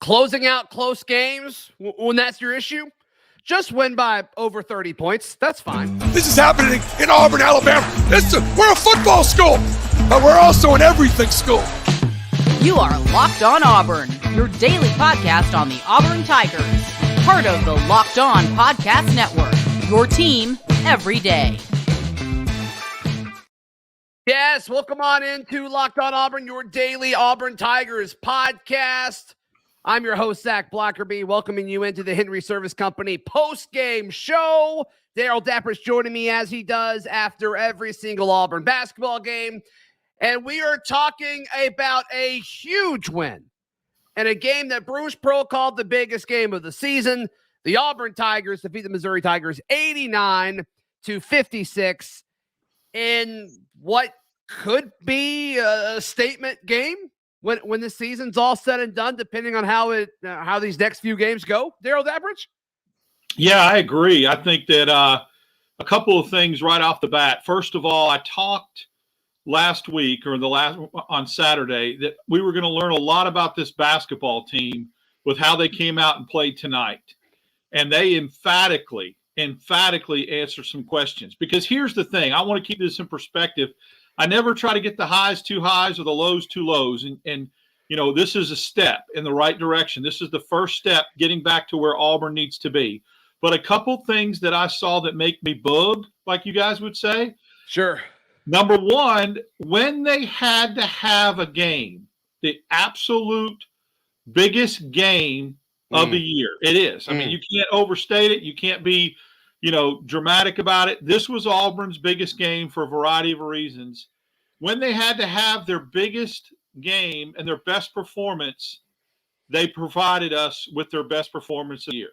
Closing out close games, when that's your issue, just win by over 30 points. That's fine. This is happening in Auburn, Alabama. We're a football school, but we're also an everything school. You are Locked On Auburn, your daily podcast on the Auburn Tigers. Part of the Locked On Podcast Network, your team every day. Yes, welcome on into Locked On Auburn, your daily Auburn Tigers podcast. I'm your host, Zach Blackerby, welcoming you into the Henry Service Company post-game show. Darrell Dapprich joining me as he does after every single Auburn basketball game. And we are talking about a huge win and a game that Bruce Pearl called the biggest game of the season. The Auburn Tigers defeat the Missouri Tigers 89-56 in what could be a statement game when the season's all said and done, depending on how these next few games go. Darrell Dapprich? Yeah, I agree. I think that a couple of things right off the bat. First of all, I talked last week on Saturday that we were going to learn a lot about this basketball team with how they came out and played tonight. And they emphatically answered some questions. Because here's the thing. I want to keep this in perspective. I never try to get the highs too highs or the lows too lows. And you know, this is a step in the right direction. This is the first step getting back to where Auburn needs to be. But a couple things that I saw that make me bug, like you guys would say. Sure. Number one, when they had to have a game, the absolute biggest game of the year, it is. I mean, you can't overstate it. You can't be, dramatic about it. This was Auburn's biggest game for a variety of reasons. When they had to have their biggest game and their best performance, they provided us with their best performance of the year.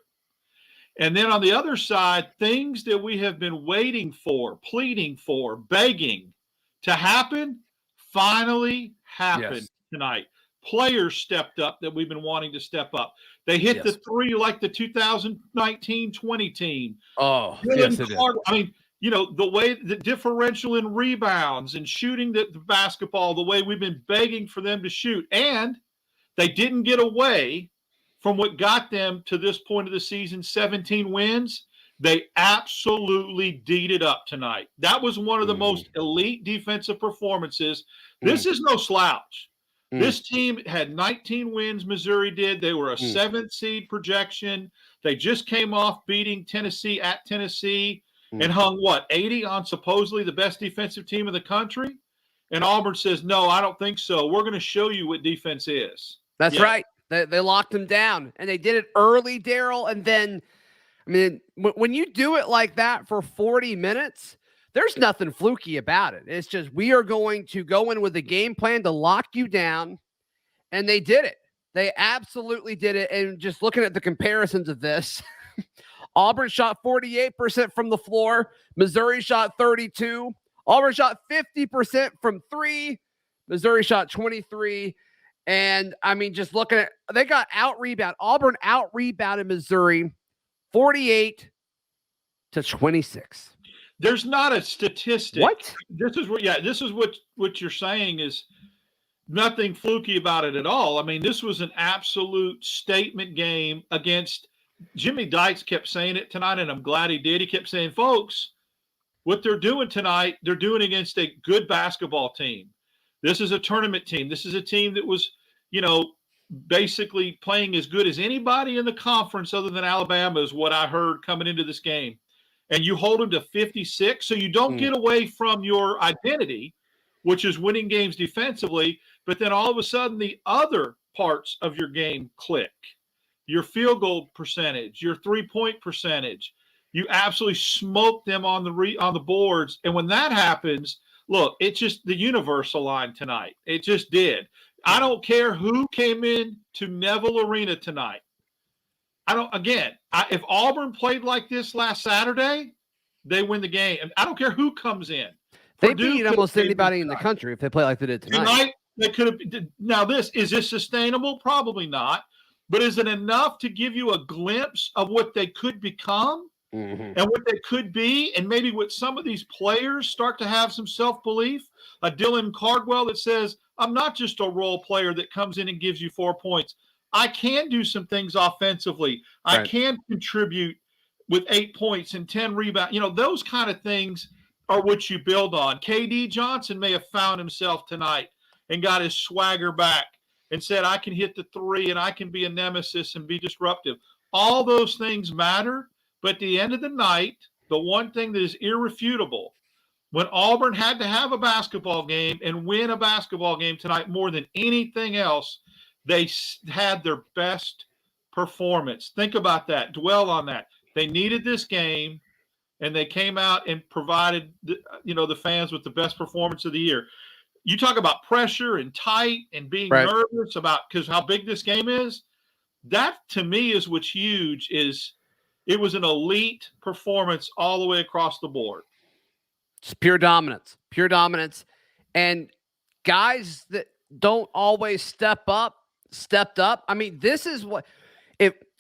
And then on the other side, things that we have been waiting for, pleading for, begging to happen, finally happened tonight. Players stepped up that we've been wanting to step up. They hit the three like the 2019-20 team. Oh, yes, it did. I mean, the way the differential in rebounds and shooting the basketball, the way we've been begging for them to shoot. And they didn't get away from what got them to this point of the season, 17 wins. They absolutely D'd it up tonight. That was one of the most elite defensive performances. This is no slouch. This team had 19 wins, Missouri did. They were a 7th seed projection. They just came off beating Tennessee at Tennessee and hung, 80 on supposedly the best defensive team in the country? And Auburn says, no, I don't think so. We're going to show you what defense is. That's right. They locked him down, and they did it early, Darrell. And then, I mean, when you do it like that for 40 minutes, there's nothing fluky about it. It's just we are going to go in with a game plan to lock you down, and they did it. They absolutely did it. And just looking at the comparisons of this, Auburn shot 48% from the floor. Missouri shot 32%. Auburn shot 50% from three. Missouri shot 23%. And, I mean, just looking at – they got out-rebounded. Auburn out-rebounded Missouri 48-26. There's not a statistic. What? This is what you're saying is nothing fluky about it at all. I mean, this was an absolute statement game against – Jimmy Dykes kept saying it tonight, and I'm glad he did. He kept saying, folks, what they're doing tonight, they're doing against a good basketball team. This is a tournament team. This is a team that was, basically playing as good as anybody in the conference other than Alabama is what I heard coming into this game. And you hold them to 56, so you don't get away from your identity, which is winning games defensively, but then all of a sudden the other parts of your game click. Your field goal percentage, your three-point percentage. You absolutely smoke them on the boards. And when that happens, look, it's just the universe aligned tonight. It just did. I don't care who came in to Neville Arena tonight. If Auburn played like this last Saturday, they win the game. And I don't care who comes in. They beat almost anybody in the country if they play like they did tonight. Tonight, they could have. Now, is this sustainable? Probably not. But is it enough to give you a glimpse of what they could become and what they could be? And maybe what some of these players start to have some self-belief? A Dylan Cardwell that says, I'm not just a role player that comes in and gives you 4 points. I can do some things offensively. I Right. can contribute with 8 points and 10 rebounds. Those kind of things are what you build on. KD Johnson may have found himself tonight and got his swagger back and said, I can hit the three and I can be a nemesis and be disruptive. All those things matter. But at the end of the night, the one thing that is irrefutable, when Auburn had to have a basketball game and win a basketball game tonight more than anything else, they had their best performance. Think about that. Dwell on that. They needed this game, and they came out and provided the fans with the best performance of the year. You talk about pressure and tight and being nervous about because how big this game is. That, to me, is what's huge is it was an elite performance all the way across the board. It's pure dominance. And guys that don't always stepped up. I mean, this is what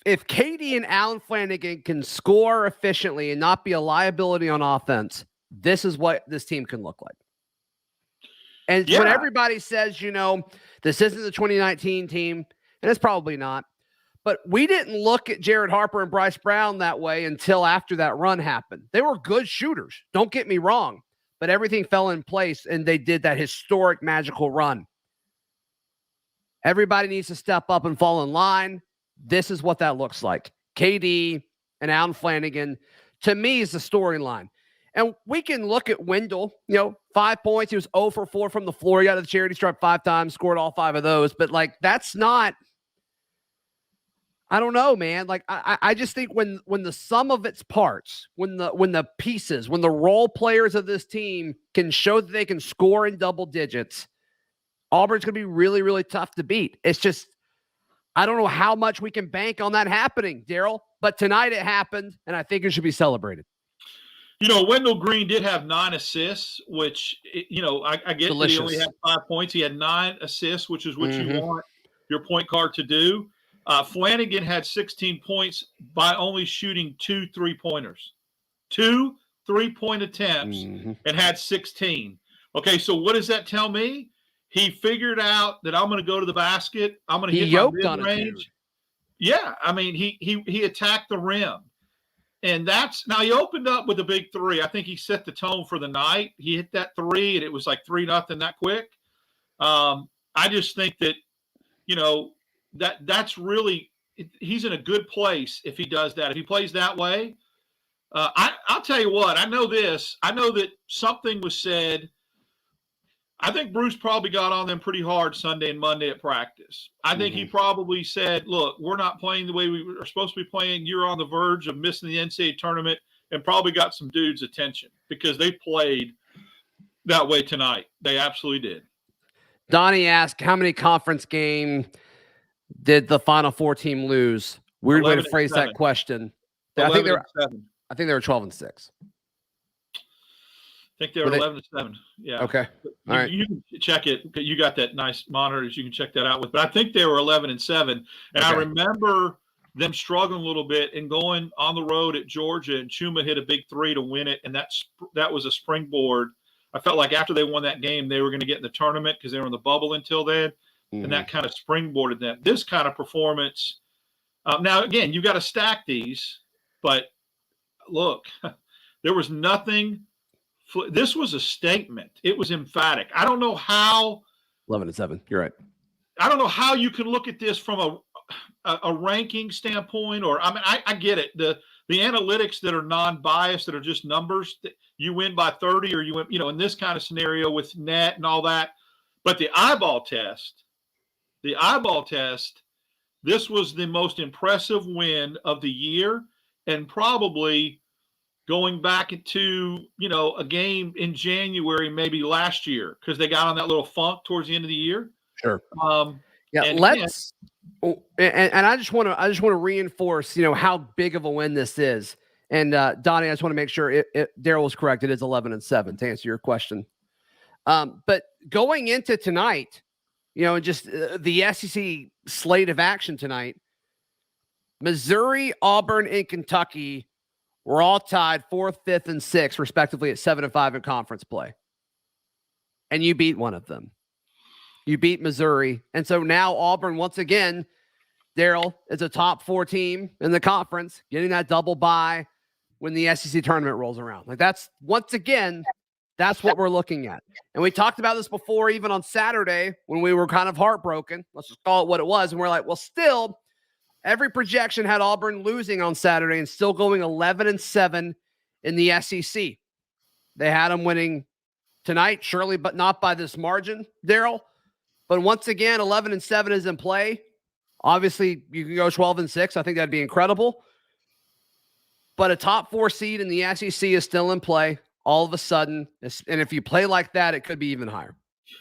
if Katie and Alan Flanagan can score efficiently and not be a liability on offense, this is what this team can look like. And when everybody says, this isn't the 2019 team, and it's probably not, but we didn't look at Jared Harper and Bryce Brown that way until after that run happened. They were good shooters. Don't get me wrong, but everything fell in place and they did that historic magical run. Everybody needs to step up and fall in line. This is what that looks like. KD and Alan Flanagan, to me, is the storyline. And we can look at Wendell, 5 points. He was 0 for 4 from the floor. He got to the charity stripe 5 times, scored all 5 of those. But, that's not – I don't know, man. I just think when the sum of its parts, when the pieces, when the role players of this team can show that they can score in double digits, Auburn's going to be really, really tough to beat. It's just I don't know how much we can bank on that happening, Darrell. But tonight it happened, and I think it should be celebrated. Wendell Green did have 9 assists, which, I get that he only had 5 points. He had 9 assists, which is what you want your point guard to do. Flanagan had 16 points by only shooting 2 3-pointers. 2 3-point attempts and had 16. Okay, so what does that tell me? He figured out that I'm going to go to the basket. I'm going to hit my mid-range. Yeah, I mean, he attacked the rim. And now he opened up with a big 3. I think he set the tone for the night. He hit that 3, and it was like 3-0 that quick. I just think that, that's really – he's in a good place if he does that. If he plays that way, I'll tell you what. I know this. I know that something was said. I think Bruce probably got on them pretty hard Sunday and Monday at practice. I think he probably said, look, we're not playing the way we are supposed to be playing. You're on the verge of missing the NCAA tournament, and probably got some dudes' attention because they played that way tonight. They absolutely did. Donnie asked, how many conference game did the Final Four team lose? Weird way to phrase that question. I think they were 12-6. I think they were 11-7. Yeah. Okay. All right. You can check it. You got that nice monitors. You can check that out with. But I think they were 11-7. And I remember them struggling a little bit and going on the road at Georgia, and Chuma hit a big 3 to win it. And that was a springboard. I felt like after they won that game, they were going to get in the tournament because they were in the bubble until then. And that kind of springboarded them. This kind of performance. Now, again, you got to stack these. But look, there was nothing. This was a statement. It was emphatic. I don't know how 11-7. You're right. I don't know how you can look at this from a ranking standpoint, or I get it. The analytics that are non-biased, that are just numbers, that you win by 30 or you win, in this kind of scenario with net and all that. But the eyeball test, this was the most impressive win of the year, and probably going back into, a game in January, maybe last year, because they got on that little funk towards the end of the year. Sure. Let's. And I just want to reinforce, how big of a win this is. And Donnie, I just want to make sure Darrell was correct. It is 11-7 to answer your question. But going into tonight, just the SEC slate of action tonight, Missouri, Auburn, and Kentucky were all tied 4th, 5th, and 6th, respectively, at 7-5 in conference play. And you beat one of them. You beat Missouri. And so now Auburn, once again, Darrell is a top 4 team in the conference, getting that double bye when the SEC tournament rolls around. Like that's, once again, that's what we're looking at. And we talked about this before, even on Saturday when we were kind of heartbroken. Let's just call it what it was. And we're like, well, still, every projection had Auburn losing on Saturday and still going 11-7 in the SEC. They had them winning tonight, surely, but not by this margin, Darrell. But once again, 11-7 is in play. Obviously, you can go 12-6. I think that'd be incredible. But a top 4 seed in the SEC is still in play all of a sudden. And if you play like that, it could be even higher.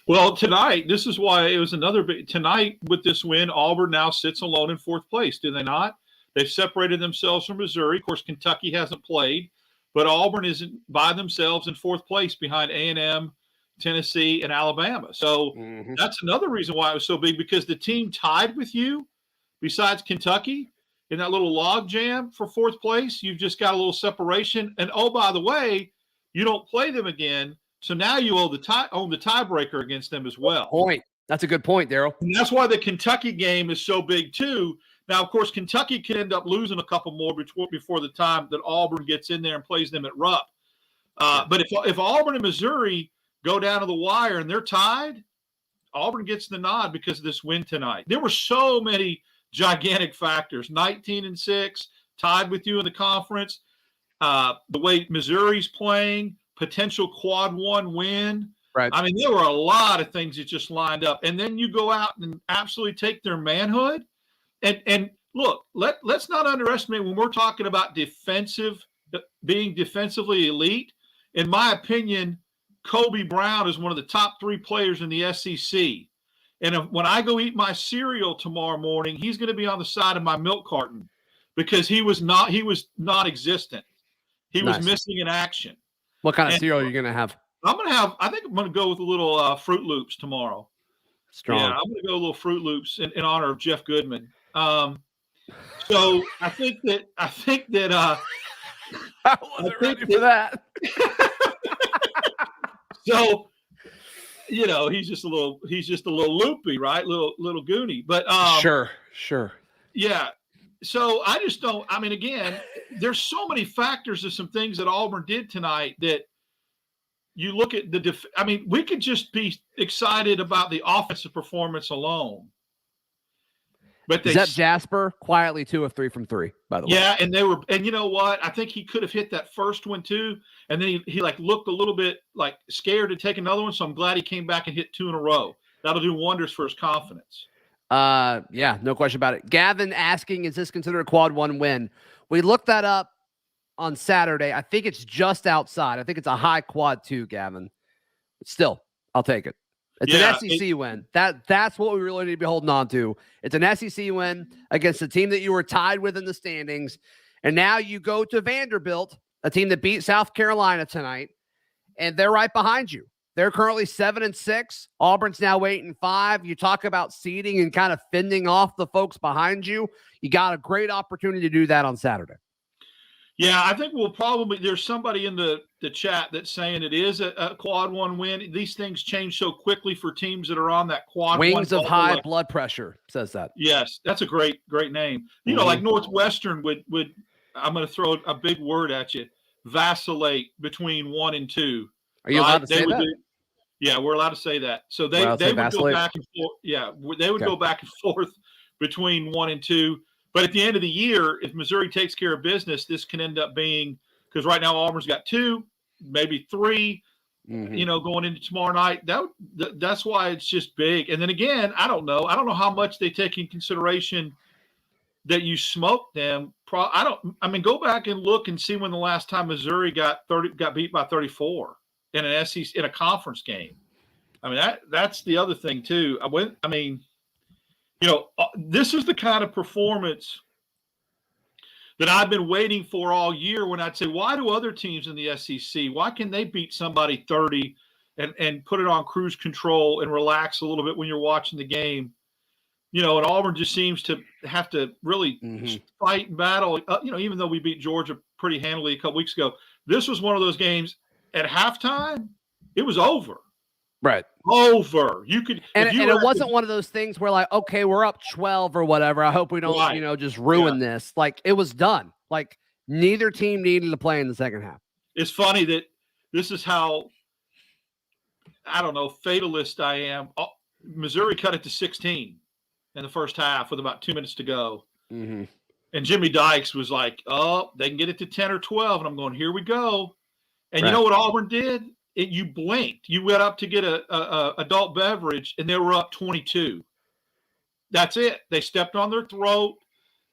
Well, tonight, this is why it was another big – tonight with this win, Auburn now sits alone in 4th place, do they not? They've separated themselves from Missouri. Of course, Kentucky hasn't played, but Auburn is by themselves in 4th place behind A&M, Tennessee, and Alabama. So that's another reason why it was so big, because the team tied with you, besides Kentucky, in that little log jam for 4th place, you've just got a little separation. And, oh, by the way, you don't play them again. So now you own the tiebreaker against them as well. Point. That's a good point, Darrell. And that's why the Kentucky game is so big too. Now, of course, Kentucky can end up losing a couple more before the time that Auburn gets in there and plays them at Rupp. But if Auburn and Missouri go down to the wire and they're tied, Auburn gets the nod because of this win tonight. There were so many gigantic factors. 19-6, tied with you in the conference. The way Missouri's playing, potential quad 1 win. Right. I mean, there were a lot of things that just lined up. And then you go out and absolutely take their manhood. And look, let's not underestimate when we're talking about being defensively elite. In my opinion, Kobe Brown is one of the top 3 players in the SEC. And when I go eat my cereal tomorrow morning, he's going to be on the side of my milk carton because he was non-existent. He was missing in action. What kind of cereal are you going to have? I think I'm going to go with a little Fruit Loops tomorrow. Strong. Yeah, I'm going to go a little Fruit Loops in honor of Jeff Goodman. So I think that I wasn't ready for that. So, he's just a little loopy, right? Little goony. But sure. Yeah. So I just don't. I mean, again, there's so many factors of some things that Auburn did tonight that you look at we could just be excited about the offensive performance alone. But Is that Jasper quietly 2 of 3 from 3, by the way? Yeah, and you know what? I think he could have hit that first one too, and then he looked a little bit scared to take another one. So I'm glad he came back and hit 2 in a row. That'll do wonders for his confidence. Yeah, no question about it. Gavin asking, is this considered a quad 1 win? We looked that up on Saturday. I think it's just outside. I think it's a high quad 2, Gavin. But still, I'll take it. It's an SEC win. That's what we really need to be holding on to. It's an SEC win against a team that you were tied with in the standings. And now you go to Vanderbilt, a team that beat South Carolina tonight, and they're right behind you. They're currently 7-6. Auburn's now 8-5. You talk about seeding and kind of fending off the folks behind you. You got a great opportunity to do that on Saturday. Yeah, I think there's somebody in the chat that's saying it is a quad 1 win. These things change so quickly for teams that are on that quad 1. Wings of high blood pressure says that. Yes, that's a great name. Like Northwestern would I'm going to throw a big word at you, vacillate between 1 and 2. Are you allowed to say that? Yeah, we're allowed to say that. So they would go back and forth. Yeah, they would go back and forth between 1 and 2. But at the end of the year, if Missouri takes care of business, this can end up being, because right now Auburn's got 2, maybe 3, going into tomorrow night. That's why it's just big. And then again, I don't know how much they take in consideration that you smoked them. Go back and look and see when the last time Missouri got beat by 34 in an SEC in a conference game. I mean, that's the other thing too. This is the kind of performance that I've been waiting for all year when I'd say, why do other teams in the SEC, why can they beat somebody 30 and put it on cruise control and relax a little bit when you're watching the game? And Auburn just seems to have to really fight and battle. Even though we beat Georgia pretty handily a couple weeks ago, this was one of those games at halftime, it was over. Right. Over. You could, and it wasn't one of those things where like, okay, we're up 12 or whatever. I hope we don't, Right. just ruin this. Like it was done. Like neither team needed to play in the second half. It's funny that this is how, I don't know, fatalist I am. Missouri cut it to 16 in the first half with about 2 minutes to go. Mm-hmm. And Jimmy Dykes was like, oh, they can get it to 10 or 12. And I'm going, here we go. And you know what Auburn did? You blinked. You went up to get a adult beverage, and they were up 22. That's it. They stepped on their throat.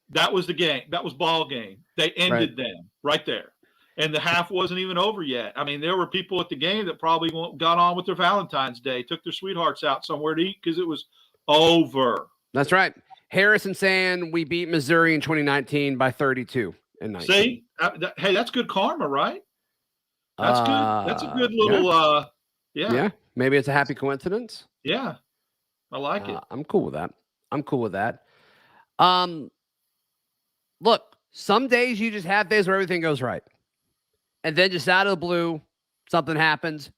That was the game. That was ball game. They ended them right there. And the half wasn't even over yet. I mean, there were people at the game that probably got on with their Valentine's Day, took their sweethearts out somewhere to eat because it was over. That's right. Harrison saying we beat Missouri in 2019 by 32 and 19. See? Hey, that's good karma, right? That's good. That's a good little, Yeah. Maybe it's a happy coincidence. Yeah. I like it. I'm cool with that. Look, some days you just have days where everything goes right. And then just out of the blue, something happens.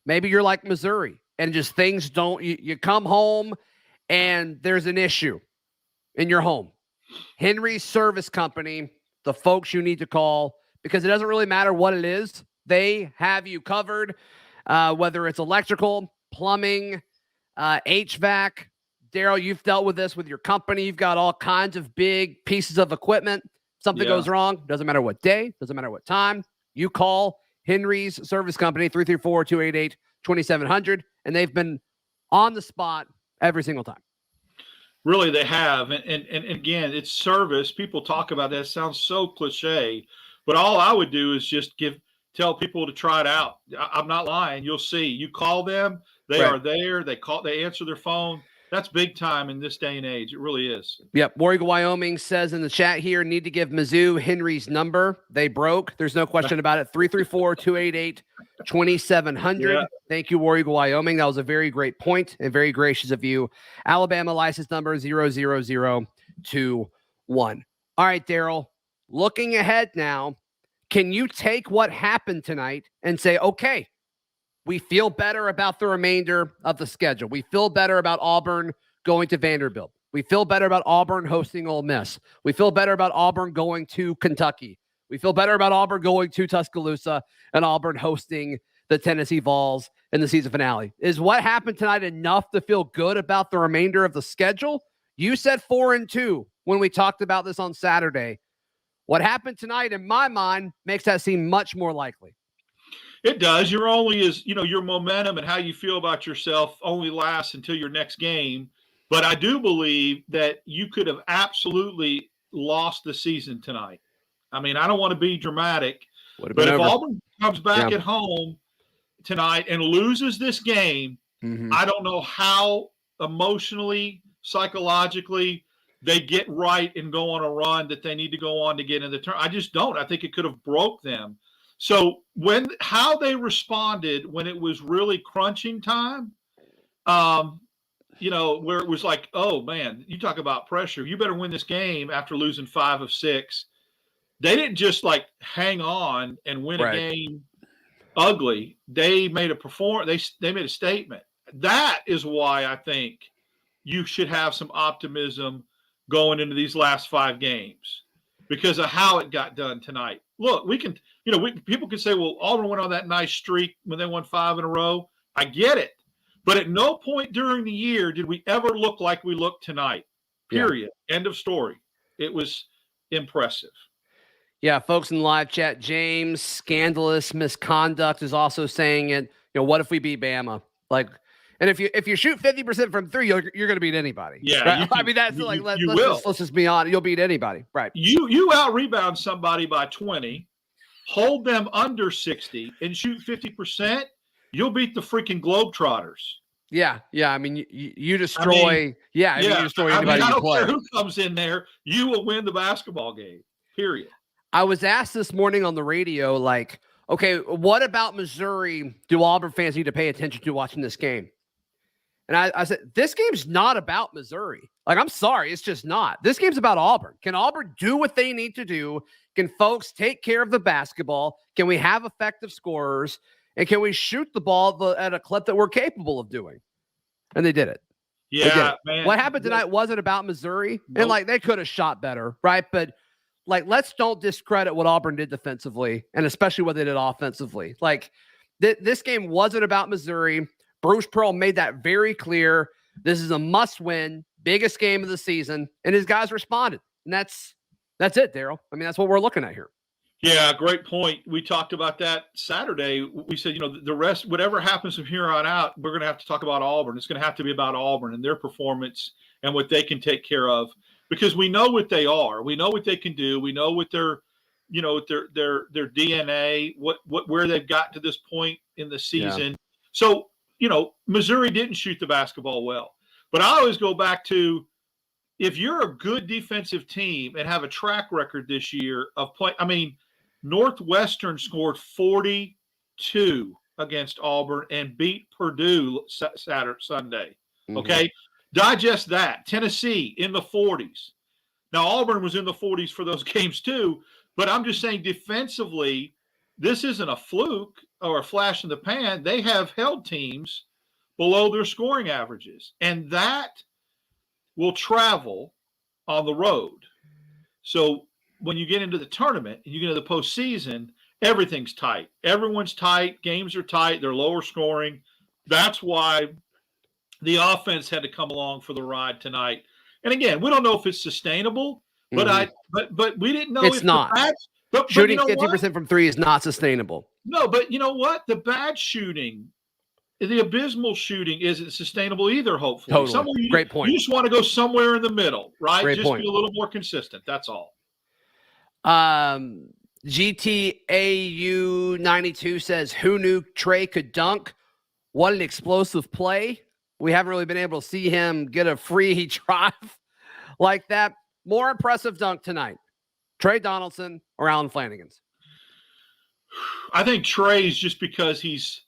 Maybe you're like Missouri and just things don't, you come home and there's an issue in your home. Henry's Service Company, the folks you need to call, because it doesn't really matter what it is. They have you covered, whether it's electrical, plumbing, HVAC. Darrell, you've dealt with this with your company. You've got all kinds of big pieces of equipment. Something goes wrong. Doesn't matter what day. Doesn't matter what time. You call Henry's Service Company, 334-288-2700, and they've been on the spot every single time. Really, they have. And again, it's service. People talk about that. It sounds so cliche. But all I would do is just tell people to try it out. I'm not lying. You'll see. You call them. They are there. They answer their phone. That's big time in this day and age. It really is. Yep. War Eagle Wyoming says in the chat here, need to give Mizzou Henry's number. They broke. There's no question about it. 334-288-2700. Yeah. Thank you, War Eagle Wyoming. That was a very great point and very gracious of you. Alabama license number 00021. All right, Darrell, looking ahead now, can you take what happened tonight and say, okay, we feel better about the remainder of the schedule. We feel better about Auburn going to Vanderbilt. We feel better about Auburn hosting Ole Miss. We feel better about Auburn going to Kentucky. We feel better about Auburn going to Tuscaloosa and Auburn hosting the Tennessee Vols in the season finale. Is what happened tonight enough to feel good about the remainder of the schedule? You said 4-2 when we talked about this on Saturday. What happened tonight, in my mind, makes that seem much more likely. It does. Your momentum and how you feel about yourself only lasts until your next game. But I do believe that you could have absolutely lost the season tonight. I mean, I don't want to be dramatic, but if Auburn comes back at home tonight and loses this game, I don't know how emotionally, psychologically they get right and go on a run that they need to go on to get in the tournament. I just don't. I think it could have broke them. So how they responded when it was really crunching time, where it was like, oh man, you talk about pressure. You better win this game after losing 5 of 6. They didn't just like hang on and win a game ugly. They made they made a statement. That is why I think you should have some optimism going into these last 5 games because of how it got done tonight. Look, people can say, well, Auburn went on that nice streak when they won 5 in a row. I get it. But at no point during the year did we ever look like we looked tonight. Period. Yeah. End of story. It was impressive. Yeah, folks in the live chat, James, scandalous misconduct is also saying it. What if we beat Bama? And if you shoot 50% from 3, you're going to beat anybody. Yeah, right? Let's just be honest. You'll beat anybody, right? You out rebound somebody by 20, hold them under 60, and shoot 50%. You'll beat the freaking Globetrotters. Yeah. I mean, you destroy. You destroy anybody I you don't play. care who comes in there. You will win the basketball game. Period. I was asked this morning on the radio, okay, what about Missouri? Do Auburn fans need to pay attention to watching this game? And I said, this game's not about Missouri. I'm sorry, it's just not. This game's about Auburn. Can Auburn do what they need to do? Can folks take care of the basketball? Can we have effective scorers? And can we shoot the ball at a clip that we're capable of doing? And they did it. Yeah, man. What happened tonight wasn't about Missouri. Nope. And, like, they could have shot better, right? But, like, let's don't discredit what Auburn did defensively, and especially what they did offensively. Like, this game wasn't about Missouri. Bruce Pearl made that very clear. This is a must-win, biggest game of the season, and his guys responded. And that's it, Darrell. I mean, that's what we're looking at here. Yeah, great point. We talked about that Saturday. We said, the rest, whatever happens from here on out, we're going to have to talk about Auburn. It's going to have to be about Auburn and their performance and what they can take care of, because we know what they are. We know what they can do. We know what their DNA, where they've got to this point in the season. Yeah. So, Missouri didn't shoot the basketball well. But I always go back to, if you're a good defensive team and have a track record this year of play, I mean, Northwestern scored 42 against Auburn and beat Purdue Sunday. Okay. Digest that. Tennessee in the 40s. Now, Auburn was in the 40s for those games too, but I'm just saying defensively, this isn't a fluke or a flash in the pan. They have held teams below their scoring averages, and that will travel on the road. So when you get into the tournament and you get into the postseason, everything's tight. Everyone's tight. Games are tight. They're lower scoring. That's why the offense had to come along for the ride tonight. And again, we don't know if it's sustainable, but but we didn't know it's not. Shooting 50% from three is not sustainable. No, but you know what? The bad shooting, the abysmal shooting, isn't sustainable either. Hopefully, totally. Great point. You just want to go somewhere in the middle, right? Great just point. Be a little more consistent. That's all. GTAU 92 says, "Who knew Trey could dunk? What an explosive play! We haven't really been able to see him get a free drive like that. More impressive dunk tonight, Trey Donaldson or Alan Flanagan's?" I think Trey's, just because he's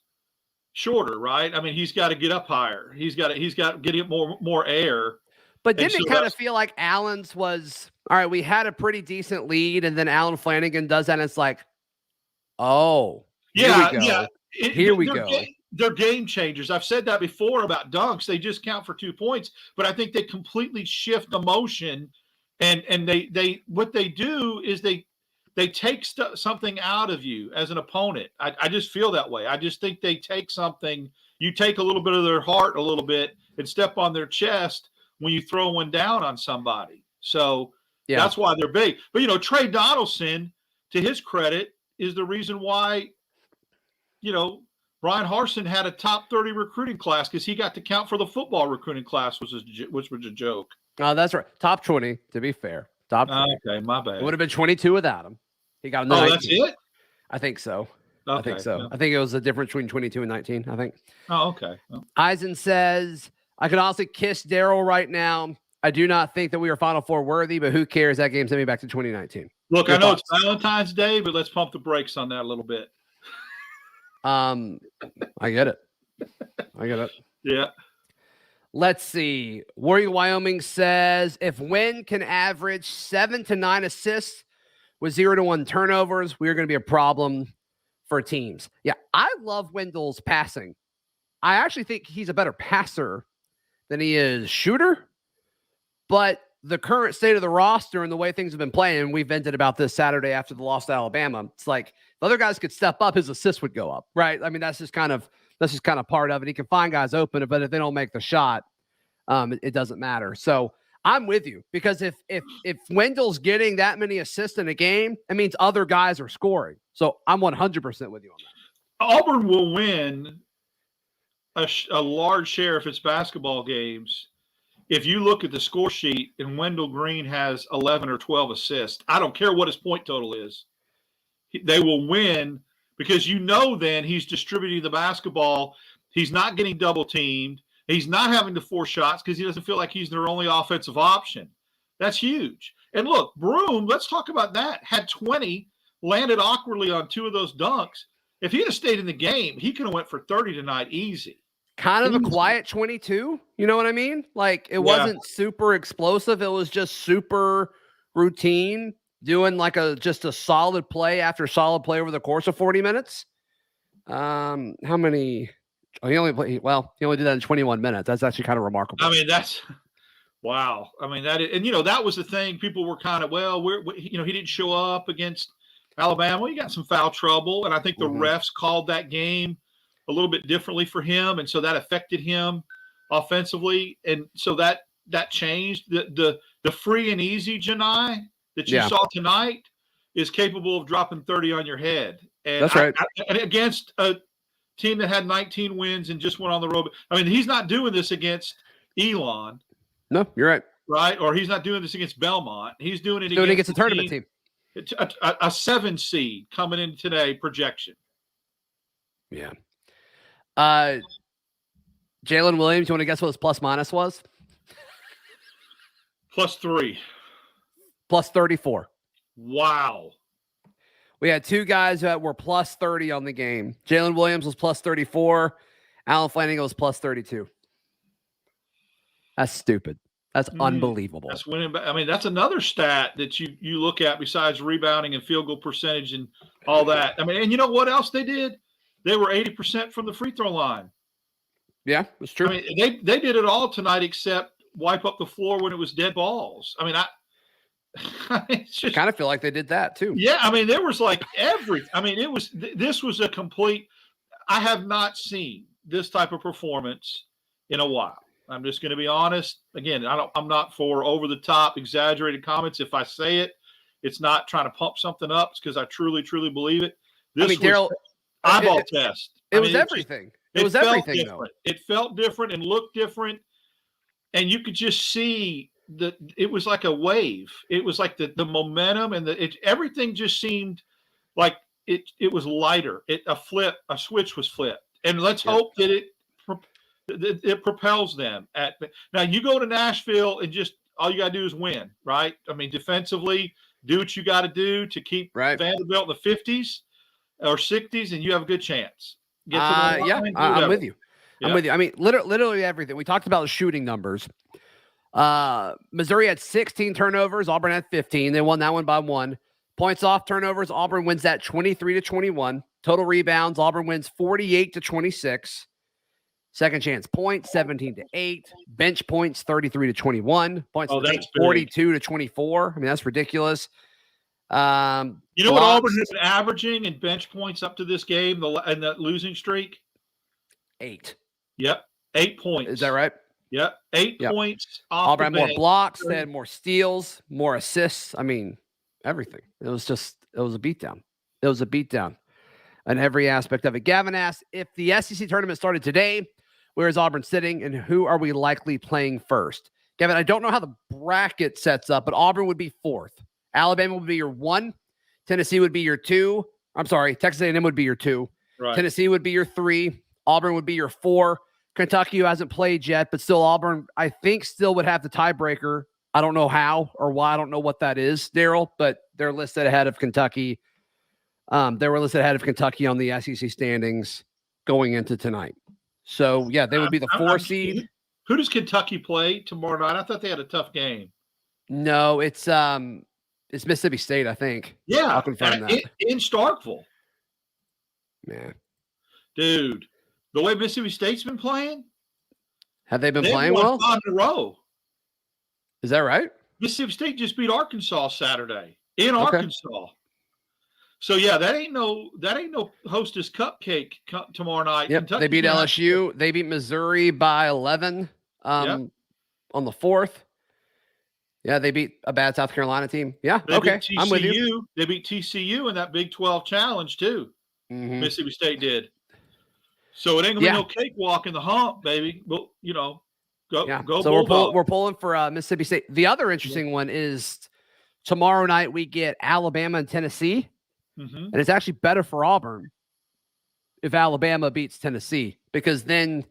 shorter, right? I mean, he's got to get up higher. He's got to get more air. But didn't it kind of feel like Allen's was, all right, we had a pretty decent lead, and then Alan Flanagan does that, and it's like, oh, here we go. They're game changers. I've said that before about dunks. They just count for 2 points, but I think they completely shift the motion, and they what they do is they take something out of you as an opponent. I just feel that way. I just think they take something. You take a little bit of their heart a little bit and step on their chest when you throw one down on somebody. So that's why they're big. But, Trey Donaldson, to his credit, is the reason why, Brian Harsin had a top 30 recruiting class, because he got to count for the football recruiting class, which was a joke. Oh, that's right. Top 20, to be fair. Top 20. Okay, my bad. It would have been 22 without him. He got 19. That's it? I think so. Okay, I think so. Yeah. I think it was the difference between 22 and 19, I think. Oh, okay. Oh. Eisen says, "I could honestly kiss Darrell right now. I do not think that we are Final Four worthy, but who cares? That game sent me back to 2019. Look, I know it's Valentine's Day, but let's pump the brakes on that a little bit. I get it. Yeah. Let's see. Warrior Wyoming says, if Wynn can average 7 to 9 assists with 0 to 1 turnovers, we are going to be a problem for teams. Yeah, I love Wendell's passing. I actually think he's a better passer than he is shooter. But the current state of the roster and the way things have been playing, we vented about this Saturday after the loss to Alabama. It's like if other guys could step up, his assists would go up, right? I mean, that's just kind of part of it. He can find guys open, but if they don't make the shot, it doesn't matter. So I'm with you, because if Wendell's getting that many assists in a game, it means other guys are scoring. So I'm 100% with you on that. Auburn will win a large share of its basketball games if you look at the score sheet and Wendell Green has 11 or 12 assists. I don't care what his point total is. They will win because then he's distributing the basketball. He's not getting double teamed. He's not having to force shots because he doesn't feel like he's their only offensive option. That's huge. And look, Broome, let's talk about that. Had 20, landed awkwardly on 2 of those dunks. If he'd have stayed in the game, he could have went for 30 tonight easy. Kind of a quiet 22. You know what I mean? Like, it wasn't super explosive. It was just super routine, doing like just a solid play after solid play over the course of 40 minutes. How many? Oh, he only did that in 21 minutes. That's actually kind of remarkable. I mean, that's wow. I mean, that was the thing. People were kind of, he didn't show up against Alabama. He got some foul trouble, and I think the refs called that game a little bit differently for him, and so that affected him offensively, and so that changed. The free and easy Janai that you saw tonight is capable of dropping 30 on your head. And that's right. And against a team that had 19 wins and just went on the road. I mean, he's not doing this against Elon. No, you're right. Right? Or he's not doing this against Belmont. He's doing it against a tournament team. A 7 seed coming in today projection. Yeah. Jalen Williams, you want to guess what his plus minus was? +3. Plus 34. Wow. We had two guys that were plus 30 on the game. Jalen Williams was plus 34. Alan Flanagan was plus 32. That's stupid. That's unbelievable. That's winning. I mean, that's another stat that you look at besides rebounding and field goal percentage and all that. I mean, and you know what else they did? They were 80% from the free throw line. Yeah, that's true. I mean, they did it all tonight except wipe up the floor when it was dead balls. I mean, it's just, I kind of feel like they did that too. Yeah, I mean, there was like this was a complete. I have not seen this type of performance in a while. I'm just going to be honest. Again, I'm not for over the top, exaggerated comments. If I say it, it's not trying to pump something up. It's because I truly, truly believe it. This was Darrell, eyeball test. It was everything. It was everything. Different. It felt different and looked different, and you could just see that it was like a wave. It was like the momentum and everything just seemed like it was lighter. A switch was flipped, and let's hope that it propels them. Now you go to Nashville and just all you got to do is win, right? I mean, defensively, do what you got to do to keep Vanderbilt in the 50s or 60s, and you have a good chance. I'm with you. Yeah. I'm with you. I mean, literally everything. We talked about the shooting numbers. Missouri had 16 turnovers. Auburn had 15. They won that one by 1. Points off turnovers. Auburn wins that 23-21. Total rebounds. Auburn wins 48-26. Second chance points 17-8. Bench points 33-21. Points 42-24. I mean, that's ridiculous. You know what Auburn has been averaging in bench points up to this game and that losing streak? 8. Yep, 8 points. Is that right? Yep, 8 points. Auburn had more blocks. They had more steals, more assists. I mean, everything. It was a beatdown. It was a beatdown on every aspect of it. Gavin asked, if the SEC tournament started today, where is Auburn sitting and who are we likely playing first? Gavin, I don't know how the bracket sets up, but Auburn would be 4th. Alabama would be your 1. Tennessee would be your 2. I'm sorry, Texas A&M would be your 2. Right. Tennessee would be your 3. Auburn would be your 4. Kentucky, who hasn't played yet, but still Auburn, I think, still would have the tiebreaker. I don't know how or why. I don't know what that is, Darrell, but they're listed ahead of Kentucky. They were listed ahead of Kentucky on the SEC standings going into tonight. So, yeah, they would be the 4 seed. Who does Kentucky play tomorrow night? I thought they had a tough game. No, it's Mississippi State, I think. Yeah. I'll confirm that. In Starkville. Man. Dude, the way Mississippi State's been playing. Have they been playing well? 5 in a row. Is that right? Mississippi State just beat Arkansas Saturday in Arkansas. So yeah, that ain't no Hostess cupcake tomorrow night. Yep. They beat LSU. They beat Missouri by 11 on the 4th. Yeah, they beat a bad South Carolina team. Yeah, I'm with you. They beat TCU in that Big 12 challenge too. Mm-hmm. Mississippi State did. So it ain't gonna be no cakewalk in the hump, baby. Well, go. So we're pulling for Mississippi State. The other interesting one is tomorrow night we get Alabama and Tennessee, and it's actually better for Auburn if Alabama beats Tennessee because then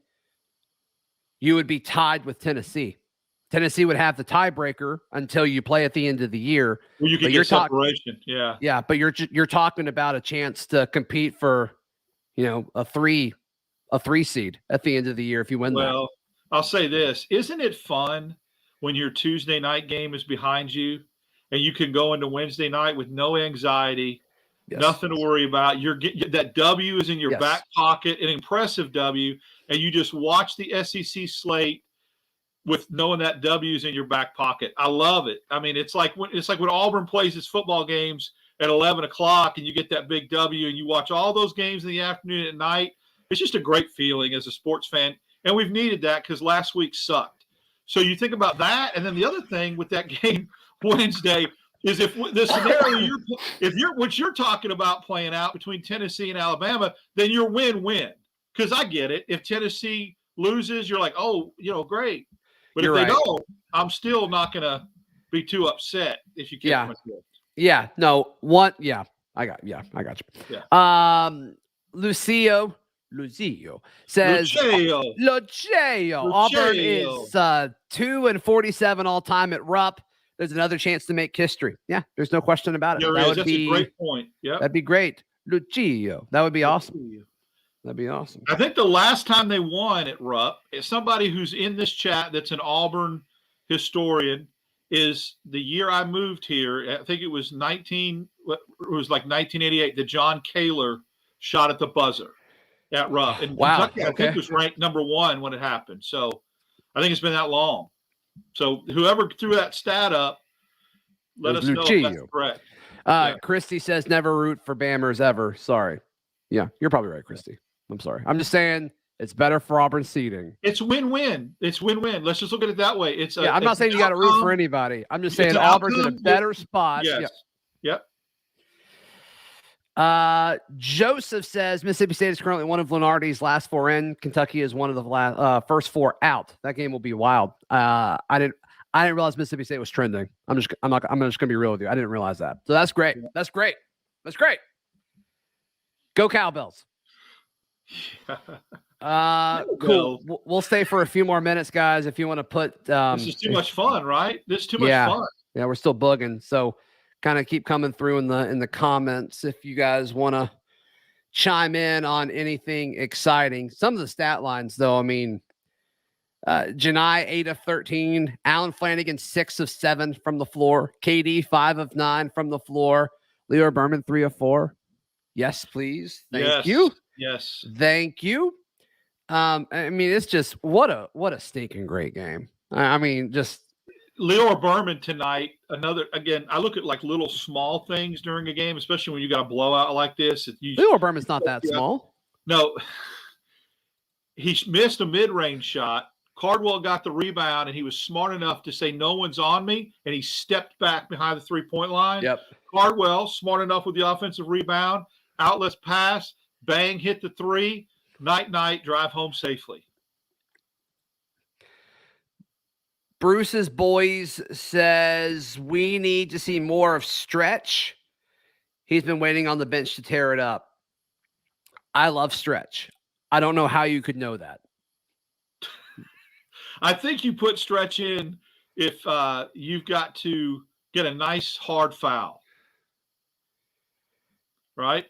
you would be tied with Tennessee. Tennessee would have the tiebreaker until you play at the end of the year. Well, you can get separation. Yeah, but you're talking about a chance to compete for, a three seed at the end of the year if you win that. Well, I'll say this. Isn't it fun when your Tuesday night game is behind you and you can go into Wednesday night with no anxiety Yes. Nothing to worry about. That W is in your back pocket, an impressive W, and you just watch the SEC slate with knowing that W is in your back pocket. I love it. I mean, it's like when Auburn plays its football games at 11 o'clock and you get that big W and you watch all those games in the afternoon and at night. It's just a great feeling as a sports fan, and we've needed that because last week sucked. So you think about that, and then the other thing with that game Wednesday is if the scenario what you're talking about playing out between Tennessee and Alabama, then you're win-win. Because I get it. If Tennessee loses, you're like, oh, great. But if they don't, I'm still not going to be too upset if you catch my drift. Yeah. No. One. Yeah. I got you. Yeah. Lucio says Lucio. Auburn is 2-47 all time at Rupp. There's another chance to make history. Yeah, there's no question about it. That's a great point. Yeah, that'd be great. Lucio. That would be awesome. That'd be awesome. I think the last time they won at Rupp, somebody who's in this chat that's an Auburn historian, is the year I moved here. I think it was 1988. The John Kaler shot at the buzzer at Rupp. And Kentucky, I think, was ranked number 1 when it happened. So I think it's been that long. So whoever threw that stat up, let us know if that's correct. Christy says never root for Bammers ever. Sorry. Yeah, you're probably right, Christy. I'm sorry. I'm just saying it's better for Auburn seeding. It's win-win. It's win-win. Let's just look at it that way. I'm not saying you got to root for anybody. I'm just saying Auburn's in a better spot. Yes. Yep. Joseph says Mississippi State is currently one of Lunardi's last 4 in. Kentucky is one of the first 4 out. That game will be wild. I didn't realize Mississippi State was trending. I'm just gonna be real with you. I didn't realize that. So that's great. That's great. Go Cowbells. Cool. We'll stay for a few more minutes, guys. If you want to put this is too much fun, right? This is too much fun. Yeah, we're still bugging. So kind of keep coming through in the comments if you guys want to chime in on anything exciting. Some of the stat lines, though, I mean, Janai 8 of 13, Alan Flanagan 6 of 7 from the floor, KD 5 of 9 from the floor, Leo Berman 3 of 4. Yes, please. Thank you. Yes. Thank you. I mean, it's just what a stinking great game. I mean, just Leo Berman tonight. I look at like little small things during a game, especially when you got a blowout like this. Leo Berman's not that small. No, he missed a mid-range shot. Cardwell got the rebound, and he was smart enough to say, no one's on me, and he stepped back behind the three-point line. Yep. Cardwell, smart enough with the offensive rebound, outlets pass, bang, hit the 3, night, drive home safely. Bruce's Boys says we need to see more of Stretch. He's been waiting on the bench to tear it up. I love Stretch. I don't know how you could know that. I think you put Stretch in if you've got to get a nice hard foul. Right?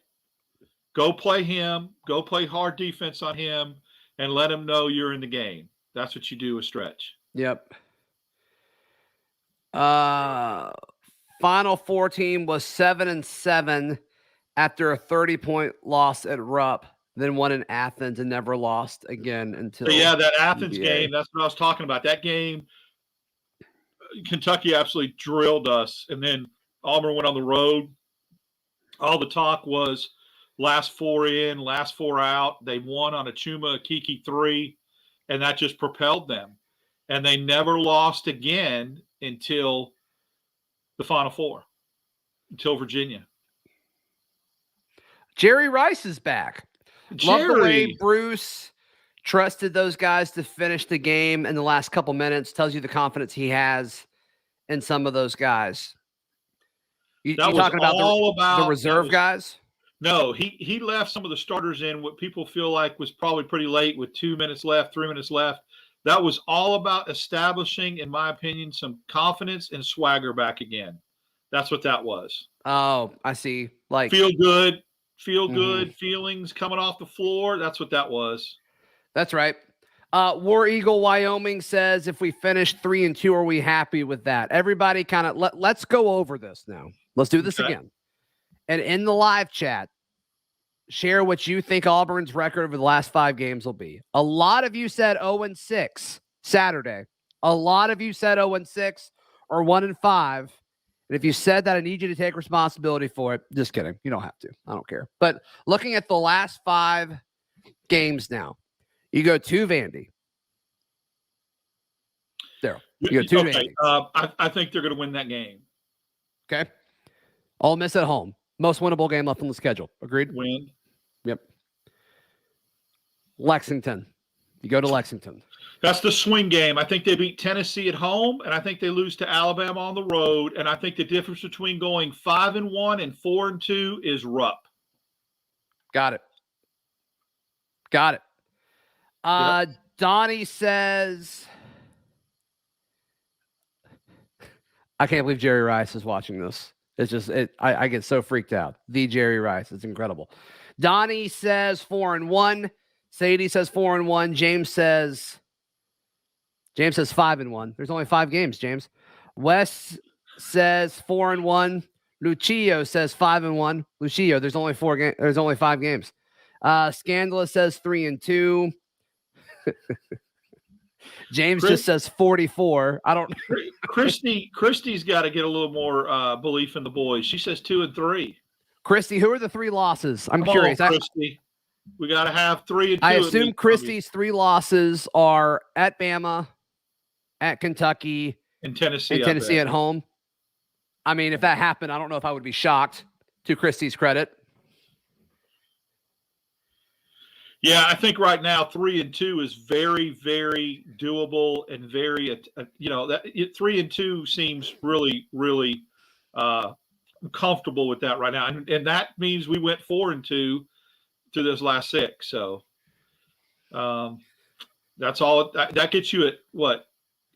Go play him. Go play hard defense on him and let him know you're in the game. That's what you do with Stretch. Yep. Final 4 team was 7-7 after a 30-point loss at Rupp, then won in Athens and never lost again until that Athens game. That's what I was talking about. That game, Kentucky absolutely drilled us, and then Auburn went on the road. All the talk was last 4 in, last 4 out. They won on a Chuma Akiki 3, and that just propelled them. And they never lost again until the Final Four, until Virginia. Jerry Rice is back. Love the way Bruce trusted those guys to finish the game in the last couple minutes. Tells you the confidence he has in some of those guys. You talking about the reserve guys? No, he left some of the starters in what people feel like was probably pretty late with 2 minutes left, 3 minutes left. That was all about establishing, in my opinion, some confidence and swagger back again. That's what that was. Oh, I see. Like feel good feelings coming off the floor. That's what that was. That's right. War Eagle Wyoming says, if we finish 3-2, are we happy with that? Everybody kind of let's go over this now. Let's do this again. and in the live chat, share what you think Auburn's record over the last 5 games will be. A lot of you said 0-6 Saturday. A lot of you said 0-6 or 1-5. And if you said that, I need you to take responsibility for it. Just kidding. You don't have to. I don't care. But looking at the last 5 games now, you go to Vandy. Darrell, you go to Vandy. I think they're going to win that game. Okay. Ole Miss at home. Most winnable game left on the schedule. Agreed? Win. Yep. Lexington. You go to Lexington. That's the swing game. I think they beat Tennessee at home, and I think they lose to Alabama on the road. And I think the difference between going 5-1 and 4-2 is Rupp. Got it. Yep. Donnie says, I can't believe Jerry Rice is watching this. It's just, I get so freaked out. The Jerry Rice. It's incredible. Donnie says 4-1. Sadie says 4-1. James says 5-1. There's only 5 games, James. Wes says 4-1. Lucio says 5-1. Lucio, there's only 4 games. There's only 5 games. Scandalous says 3-2. James just says 44. I don't. Christy's got to get a little more belief in the boys. She says 2-3. Christy, who are the 3 losses? I'm curious. Christy. We got to have 3-2. I assume Christy's 3 losses are at Bama, at Kentucky, and Tennessee at home. I mean, if that happened, I don't know if I would be shocked, to Christy's credit. Yeah, I think right now 3-2 is very, very doable and very, that 3-2 seems really, really comfortable with that right now, and that means we went 4-2 to those last 6. So that's all. That gets you at what,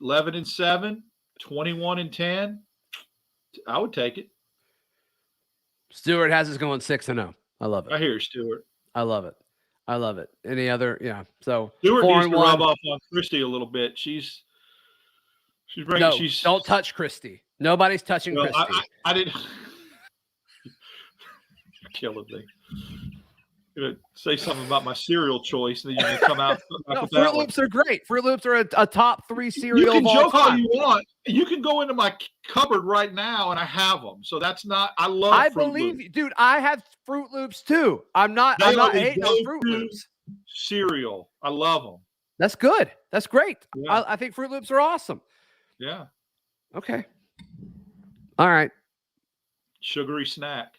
11-7, 21-10. I would take it. Stewart has us going 6-0. I love it. I hear Stewart. I love it. Any other? Yeah. So Stewart needs to rub off on Christy a little bit. She's bringing. No, don't touch Christy. Nobody's touching Christy. I didn't. You're killing me. You're gonna say something about my cereal choice, and then you're gonna come out. No, Fruit Loops are great. Fruit Loops are a top 3 cereal. You can of all joke time. all you want. You can go into my cupboard right now, and I have them. So that's not. I love. I Fruit believe Loops. you, dude. I have Fruit Loops too. I'm not hating on Fruit Loops. Cereal. I love them. That's good. That's great. Yeah. I think Fruit Loops are awesome. Yeah. Okay. All right. Sugary snack.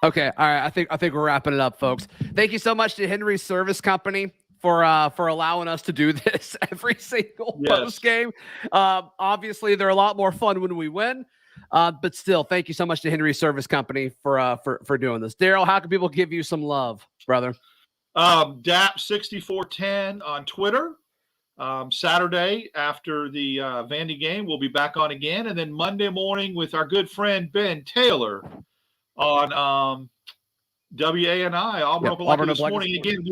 Okay. All right. I think we're wrapping it up, folks. Thank you so much to Henry's Service Company for allowing us to do this every single post game. Obviously, they're a lot more fun when we win. But still, thank you so much to Henry's Service Company for doing this. Darrell, how can people give you some love, brother? DAP6410 on Twitter. Saturday after the Vandy game, we'll be back on again, and then Monday morning with our good friend Ben Taylor on WANI Auburn this morning. Again,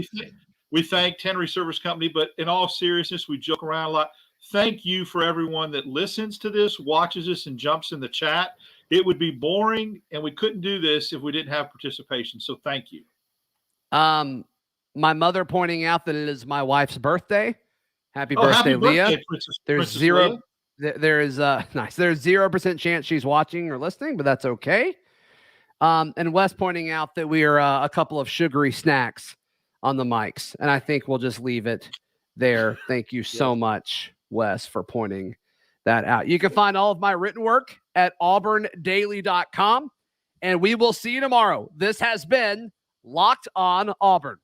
we thank Henry Service Company, but in all seriousness, we joke around a lot. Thank you for everyone that listens to this, watches this, and jumps in the chat. It would be boring, and we couldn't do this if we didn't have participation. So thank you. My mother pointing out that it is my wife's birthday. Happy birthday, Leah. Princess Leah. There is nice. There's 0% chance she's watching or listening, but that's okay. And Wes pointing out that we are a couple of sugary snacks on the mics, and I think we'll just leave it there. Thank you so much, Wes, for pointing that out. You can find all of my written work at auburndaily.com, and we will see you tomorrow. This has been Locked On Auburn.